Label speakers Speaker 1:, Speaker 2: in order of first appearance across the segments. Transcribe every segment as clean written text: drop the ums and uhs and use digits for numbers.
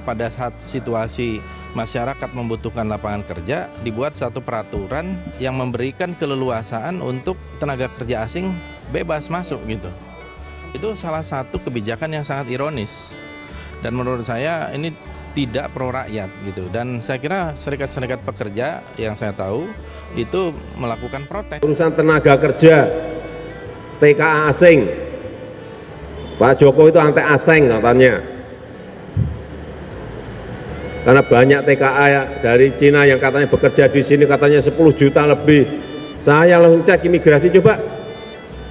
Speaker 1: pada saat situasi masyarakat membutuhkan lapangan kerja, dibuat satu peraturan yang memberikan keleluasaan untuk tenaga kerja asing bebas masuk gitu. Itu salah satu kebijakan yang sangat ironis. Dan menurut saya ini tidak pro rakyat gitu. Dan saya kira serikat-serikat pekerja yang saya tahu itu melakukan protes.
Speaker 2: Urusan tenaga kerja, TKA asing, Pak Jokowi itu anti asing katanya. Karena banyak TKA dari Cina yang katanya bekerja di sini katanya 10 juta lebih. Saya langsung cek imigrasi, coba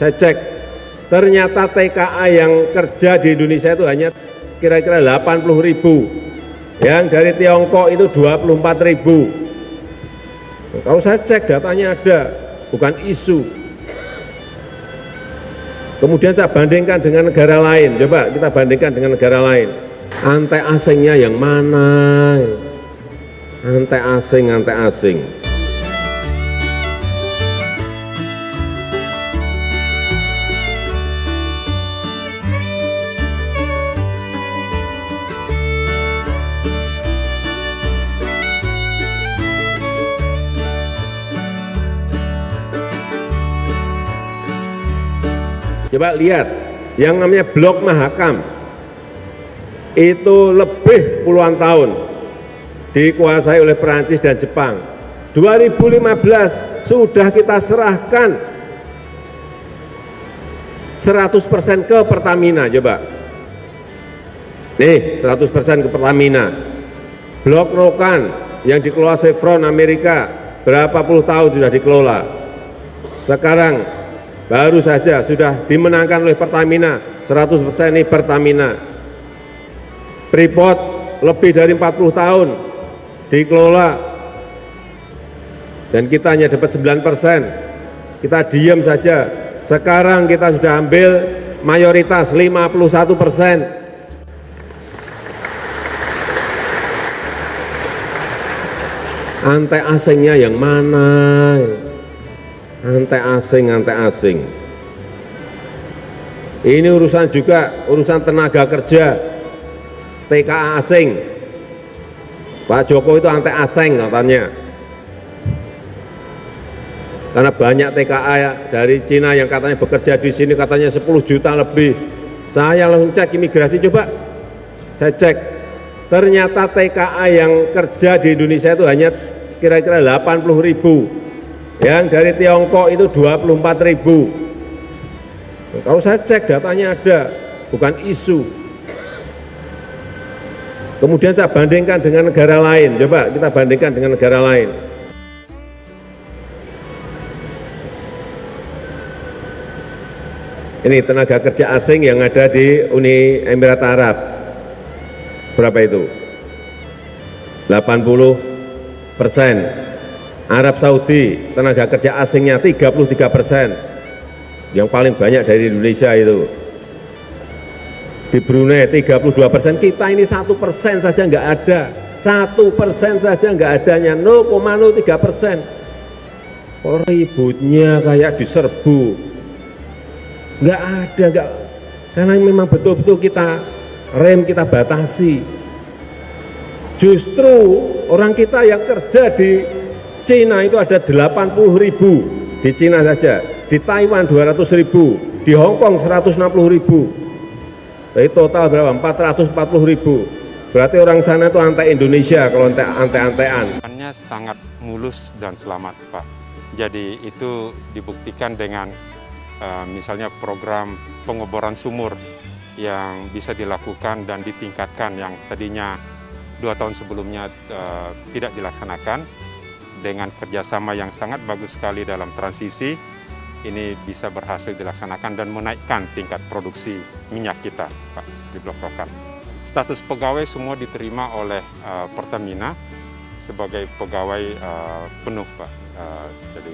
Speaker 2: saya cek. Ternyata TKA yang kerja di Indonesia itu hanya kira-kira 80 ribu. Yang dari Tiongkok itu 24 ribu. Kalau saya cek datanya ada, bukan isu. Kemudian saya bandingkan dengan negara lain. Coba kita bandingkan dengan negara lain. Anti asingnya yang mana? Anti asing, anti asing. Coba lihat, yang namanya Blok Mahakam itu lebih puluhan tahun dikuasai oleh Perancis dan Jepang. 2015 sudah kita serahkan 100% ke Pertamina, coba. Nih, 100% ke Pertamina. Blok Rokan yang dikelola Chevron Amerika, berapa puluh tahun sudah dikelola. Sekarang baru saja sudah dimenangkan oleh Pertamina, 100% ini Pertamina. Freeport lebih dari 40 tahun dikelola dan kita hanya dapat 9%. Kita diam saja. Sekarang kita sudah ambil mayoritas 51%. Anti asingnya yang mana? Anti asing, anti asing. Ini urusan juga urusan tenaga kerja, TKA asing. Pak Jokowi itu anti asing katanya. Karena banyak TKA dari Cina yang katanya bekerja di sini katanya 10 juta lebih. Saya langsung cek imigrasi, coba saya cek. Ternyata TKA yang kerja di Indonesia itu hanya kira-kira 80 ribu. Yang dari Tiongkok itu 24 ribu. Kalau saya cek datanya ada, bukan isu. Kemudian saya bandingkan dengan negara lain, coba kita bandingkan dengan negara lain. Ini tenaga kerja asing yang ada di Uni Emirat Arab. Berapa itu? 80%. Arab Saudi, tenaga kerja asingnya 33%. Yang paling banyak dari Indonesia itu. Di Brunei 32%, kita ini 1% saja nggak ada. 1% saja nggak adanya, 0,03%. Oh, ributnya kayak diserbu. Nggak ada, nggak. Karena memang betul-betul kita rem, kita batasi. Justru orang kita yang kerja di Cina itu ada 80 ribu, di Cina saja, di Taiwan 200 ribu, di Hong Kong 160 ribu, jadi total berapa? 440 ribu. Berarti orang sana itu anti Indonesia kalau anti-antean.
Speaker 3: Sangat mulus dan selamat, Pak. Jadi itu dibuktikan dengan misalnya program pengeboran sumur yang bisa dilakukan dan ditingkatkan yang tadinya 2 tahun sebelumnya tidak dilaksanakan. Dengan kerjasama yang sangat bagus sekali dalam transisi, ini bisa berhasil dilaksanakan dan menaikkan tingkat produksi minyak kita, Pak, di Blok Rokan. Status pegawai semua diterima oleh Pertamina sebagai pegawai penuh, Pak. Jadi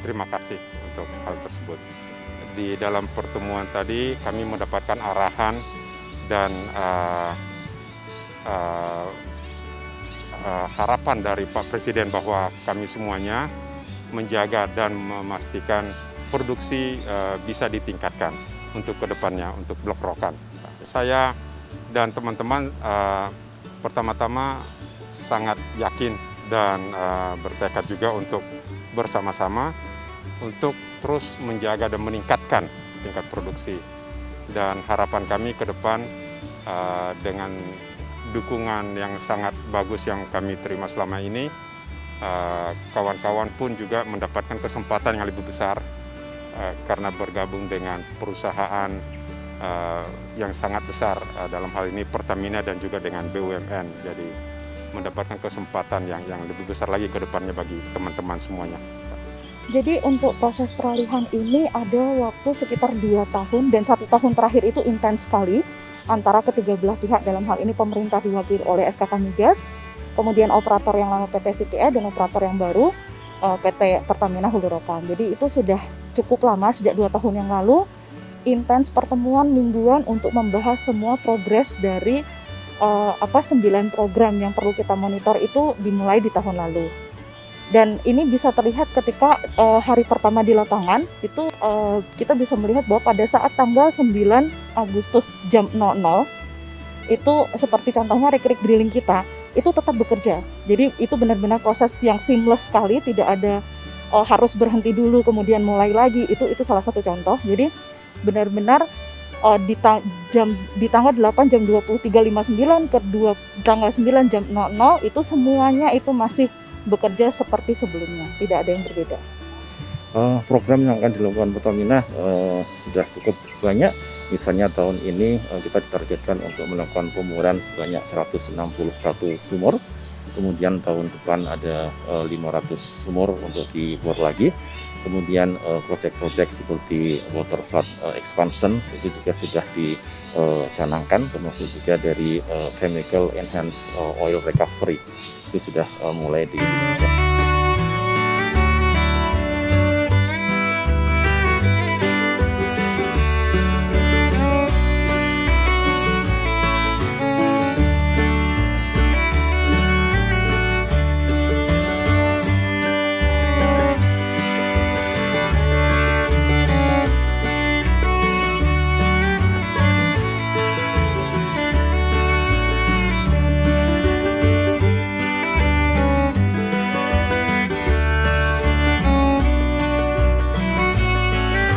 Speaker 3: terima kasih untuk hal tersebut. Di dalam pertemuan tadi kami mendapatkan arahan dan harapan dari Pak Presiden bahwa kami semuanya menjaga dan memastikan produksi bisa ditingkatkan untuk kedepannya, untuk Blok Rokan. Saya dan teman-teman pertama-tama sangat yakin dan bertekad juga untuk bersama-sama untuk terus menjaga dan meningkatkan tingkat produksi. Dan harapan kami ke depan dengan dukungan yang sangat bagus yang kami terima selama ini, kawan-kawan pun juga mendapatkan kesempatan yang lebih besar karena bergabung dengan perusahaan yang sangat besar, dalam hal ini Pertamina dan juga dengan BUMN. Jadi mendapatkan kesempatan yang lebih besar lagi ke depannya bagi teman-teman semuanya.
Speaker 4: Jadi untuk proses peralihan ini ada waktu sekitar 2 tahun dan 1 tahun terakhir itu intens sekali antara ketiga belah pihak, dalam hal ini pemerintah diwakili oleh SKK Migas, kemudian operator yang lama PT CTE dan operator yang baru PT Pertamina Hulu Rokan. Jadi itu sudah cukup lama, sejak 2 tahun yang lalu, intens pertemuan mingguan untuk membahas semua progres dari 9 program yang perlu kita monitor itu dimulai di tahun lalu. Dan ini bisa terlihat ketika hari pertama di lapangan, itu kita bisa melihat bahwa pada saat tanggal 9 Agustus jam 00, itu seperti contohnya rig-rig drilling kita, itu tetap bekerja. Jadi itu benar-benar proses yang seamless sekali, tidak ada harus berhenti dulu kemudian mulai lagi, itu salah satu contoh. Jadi benar-benar di tanggal 8 jam 23.59 ke tanggal 9 jam 00 itu semuanya itu masih bekerja seperti sebelumnya, tidak ada yang berbeda.
Speaker 5: Program yang akan dilakukan Pertamina sudah cukup banyak. Misalnya tahun ini kita ditargetkan untuk melakukan pemboran sebanyak 161 sumur. Kemudian tahun depan ada 500 sumur untuk dibor lagi. Kemudian proyek-proyek seperti water flood expansion itu juga sudah dicanangkan, termasuk juga dari chemical enhanced oil recovery itu sudah mulai didiskusikan.